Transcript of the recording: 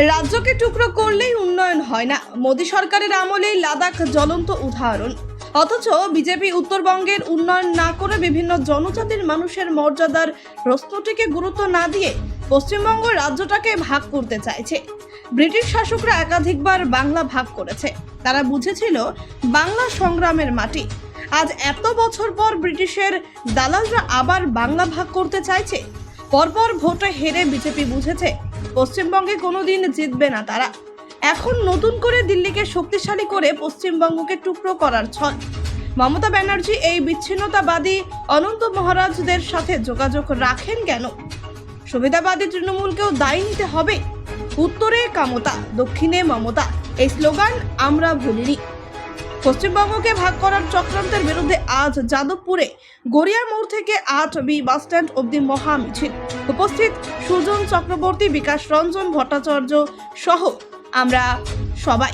রাজ্যকে টুকরো করলেই উন্নয়ন হয় না। মোদী সরকারের আমলেই লাদাখ জ্বলন্ত উদাহরণ। অথচ বিজেপি উত্তরবঙ্গের উন্নয়ন না করে বিভিন্ন জনজাতির মানুষের মর্যাদার প্রশ্নটিকে গুরুত্ব না দিয়ে পশ্চিমবঙ্গ রাজ্যটাকে ভাগ করতে চাইছে। ব্রিটিশ শাসকরা একাধিকবার বাংলা ভাগ করেছে। তারা বুঝেছিল বাংলা সংগ্রামের মাটি। আজ এত বছর পর ব্রিটিশের দালালরা আবার বাংলা ভাগ করতে চাইছে। পরপর ভোটে হেরে বিজেপি বুঝেছে পশ্চিমবঙ্গে কোনোদিন জিতবে না তারা। এখন নতুন করে দিল্লিকে শক্তিশালী করে পশ্চিমবঙ্গকে টুকরো করার ছল। মমতা ব্যানার্জি এই বিচ্ছিন্নতাবাদী অনন্ত মহারাজদের সাথে যোগাযোগ রাখেন কেন? সুবিধাবাদী তৃণমূলকেও দায়ী নিতে হবে। উত্তরে কামতা, দক্ষিণে মমতা, এই স্লোগান আমরা ভুলিনি। পশ্চিমবঙ্গকে ভাগ করার চক্রান্তের বিরুদ্ধে আজ যাদবপুরে গড়িয়া মোড় থেকে 8B বাসস্ট্যান্ড অবধি মহা মিছিল। উপস্থিত সুজন চক্রবর্তী, বিকাশ রঞ্জন ভট্টাচার্য সহ আমরা সবাই।